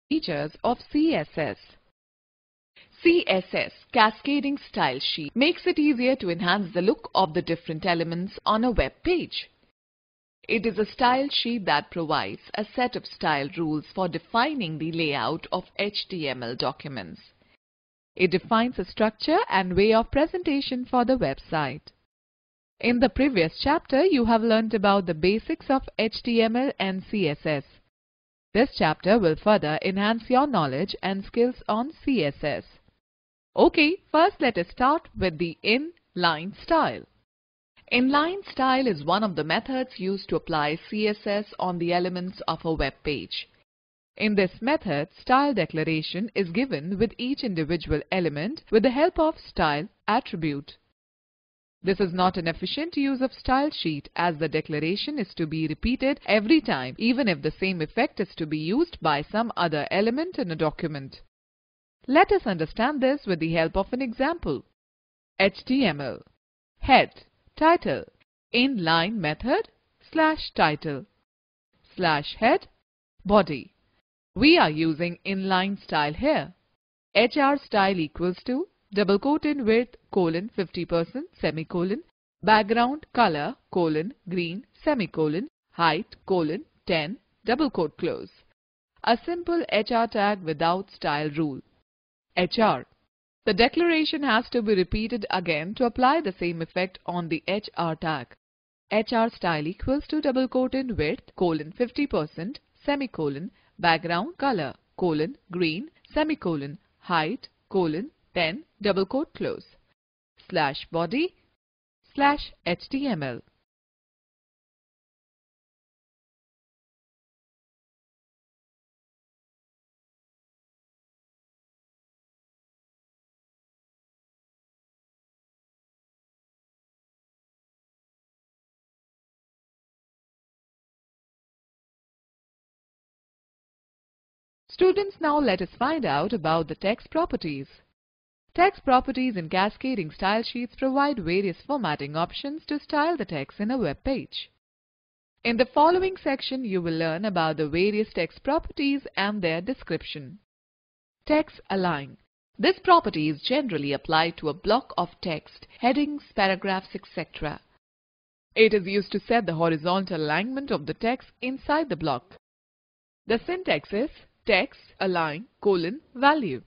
Features of CSS. CSS, Cascading Style Sheet, makes it easier to enhance the look of the different elements on a web page. It is a style sheet that provides a set of style rules for defining the layout of HTML documents. It defines a structure and way of presentation for the website. In the previous chapter, you have learnt about the basics of HTML and CSS. This chapter will further enhance your knowledge and skills on CSS. Okay, first let us start with the inline style. Inline style is one of the methods used to apply CSS on the elements of a web page. In this method, style declaration is given with each individual element with the help of style attribute. This is not an efficient use of style sheet as the declaration is to be repeated every time even if the same effect is to be used by some other element in a document. Let us understand this with the help of an example. HTML head title inline method /title /head body. We are using inline style here. HR style equals to double quote in width colon 50% semicolon background color colon green semicolon height colon 10 double quote close. A simple HR tag without style rule. HR. The declaration has to be repeated again to apply the same effect on the HR tag. HR style equals to double quote in width colon 50% semicolon background color colon green semicolon height colon 10 double quote close /body /HTML. Students, now let us find out about the text properties. Text properties in cascading style sheets provide various formatting options to style the text in a web page. In the following section, you will learn about the various text properties and their description. Text align. This property is generally applied to a block of text, headings, paragraphs, etc. It is used to set the horizontal alignment of the text inside the block. The syntax is text align value,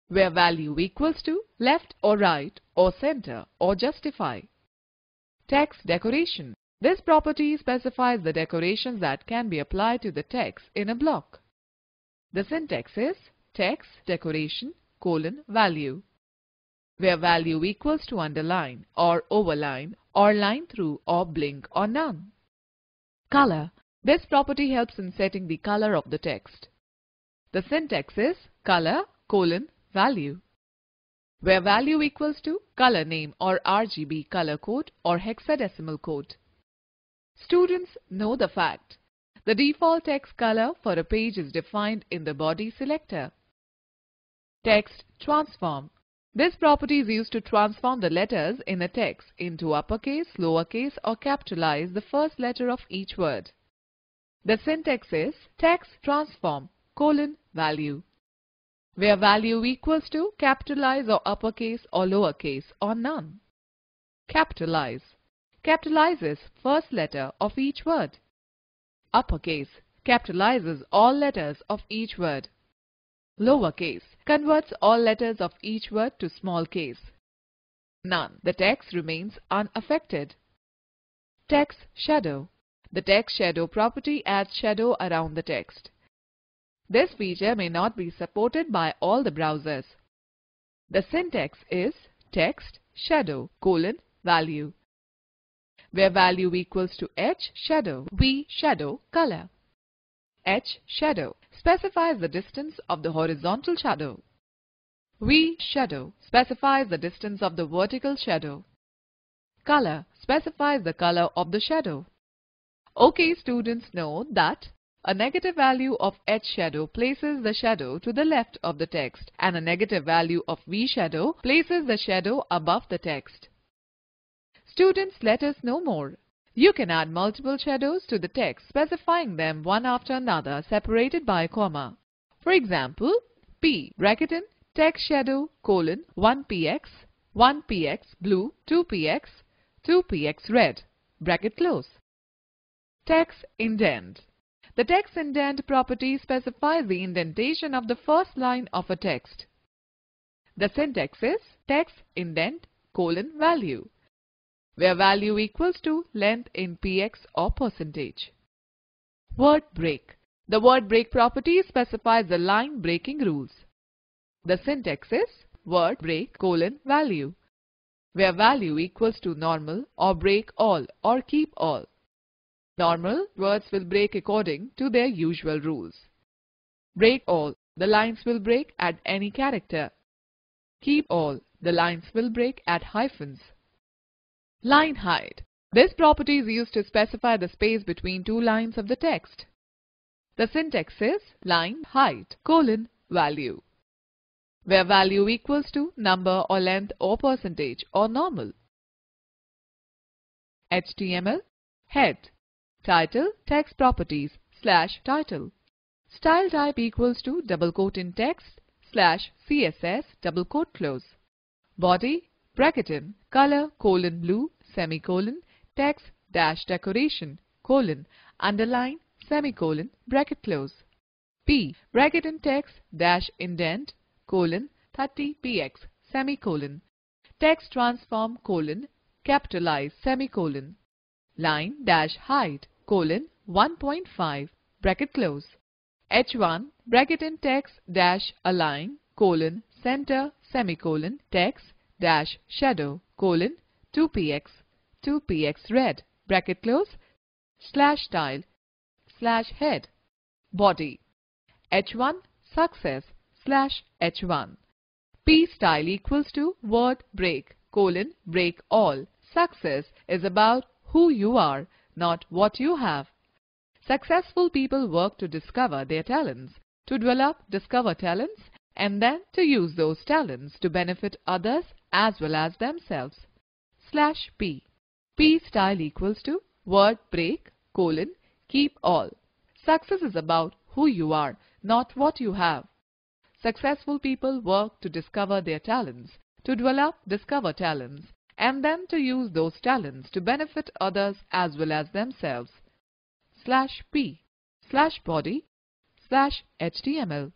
where value equals to left or right or center or justify. Text decoration. This property specifies the decorations that can be applied to the text in a block. The syntax is text decoration value, where value equals to underline or overline or line through or blink or none. Color. This property helps in setting the color of the text. The syntax is color value, where value equals to color name or RGB color code or hexadecimal code. Students, know the fact. The default text color for a page is defined in the body selector. Text transform. This property is used to transform the letters in a text into uppercase, lowercase or capitalize the first letter of each word. The syntax is text transform value, where value equals to capitalize or uppercase or lowercase or none. Capitalize. Capitalizes first letter of each word. Uppercase capitalizes all letters of each word. Lowercase converts all letters of each word to small case. None. The text remains unaffected. Text shadow. The text shadow property adds shadow around the text. This feature may not be supported by all the browsers. The syntax is text shadow value, where value equals to H shadow V shadow color. H shadow specifies the distance of the horizontal shadow. V shadow specifies the distance of the vertical shadow. Color specifies the color of the shadow. Okay, students, know that a negative value of H shadow places the shadow to the left of the text and a negative value of V shadow places the shadow above the text. Students, let us know more. You can add multiple shadows to the text, specifying them one after another separated by a comma. For example, P bracket in text shadow colon 1px, 1px blue, 2px, 2px red, bracket close. Text indent. The text indent property specifies the indentation of the first line of a text. The syntax is text indent colon value, where value equals to length in px or percentage. Word break. The word break property specifies the line breaking rules. The syntax is word break colon value, where value equals to normal or break all or keep all. Normal words will break according to their usual rules. Break all, the lines will break at any character. Keep all, the lines will break at hyphens. Line height. This property is used to specify the space between two lines of the text. The syntax is line height colon value, where value equals to number or length or percentage or normal. HTML head. Title text properties /title. Style type equals to double quote in text /CSS double quote close. Body bracket in color colon blue semicolon text dash decoration colon underline semicolon bracket close. P bracket in text dash indent colon 30px semicolon text transform colon capitalize semicolon line dash height colon 1.5 bracket close. H1 bracket in text dash align colon center semicolon text dash shadow colon 2px red bracket close /style /head. Body H1 success /H1. P style equals to word break colon break all. Success is about who you are, not what you have. Successful people work to discover their talents, to develop, discover talents, and then to use those talents to benefit others as well as themselves. /P. P style equals to word break colon keep all. Success is about who you are, not what you have. Successful people work to discover their talents, to develop, discover talents, and then to use those talents to benefit others as well as themselves. /P. /body /HTML.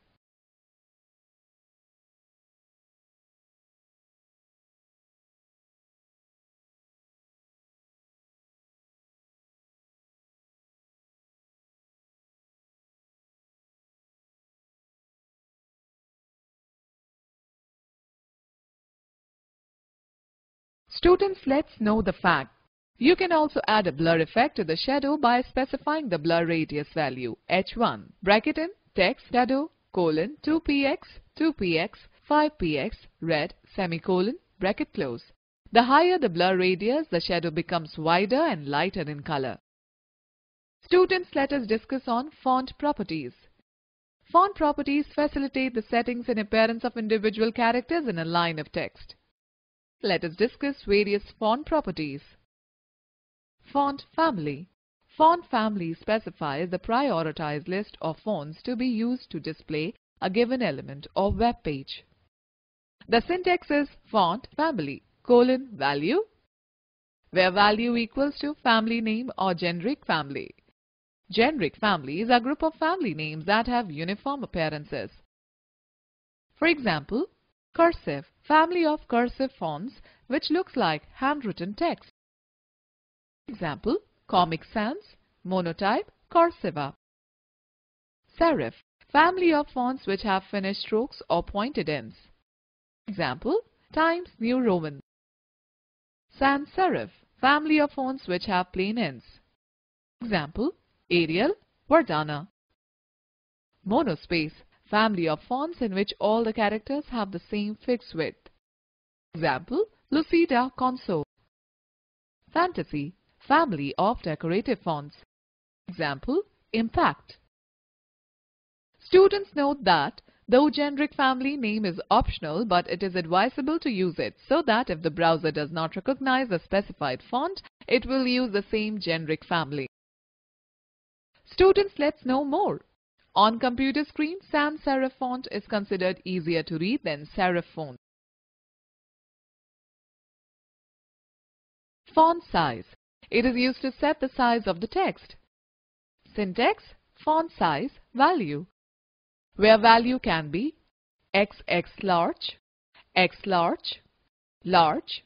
Students, let's know the fact. You can also add a blur effect to the shadow by specifying the blur radius value h1 bracket in text shadow colon 2px 5px red semicolon bracket close. The higher the blur radius, the shadow becomes wider and lighter in color. Students, let us discuss on font properties. Font properties facilitate the settings and appearance of individual characters in a line of text. Let us discuss various font properties. Font family. Font family specifies the prioritized list of fonts to be used to display a given element or web page. The syntax is font family colon value, where value equals to family name or generic family. Generic family is a group of family names that have uniform appearances. For example, cursive, family of cursive fonts which looks like handwritten text. Example, Comic Sans, monotype, cursiva. Serif, family of fonts which have finished strokes or pointed ends. Example, Times New Roman. Sans serif, family of fonts which have plain ends. Example, Arial, Verdana. Monospace, family of fonts in which all the characters have the same fixed width. Example, Lucida Console. Fantasy, family of decorative fonts. Example, Impact. Students, note that though generic family name is optional, but it is advisable to use it so that if the browser does not recognize a specified font, it will use the same generic family. Students, let's know more. On computer screen, sans serif font is considered easier to read than serif font. Font size. It is used to set the size of the text. Syntax, font size, value, where value can be XX large, X large, large,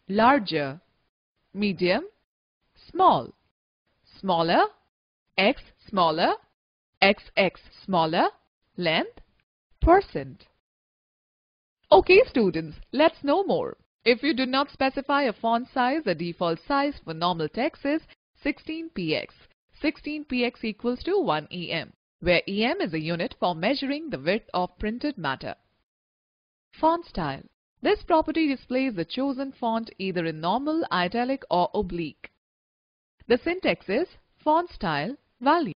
larger, medium, small, smaller, X smaller, XX smaller, length, %. Okay students, let's know more. If you do not specify a font size, the default size for normal text is 16px. 16px equals to 1 em, where em is a unit for measuring the width of printed matter. Font style. This property displays the chosen font either in normal, italic or oblique. The syntax is font style, value.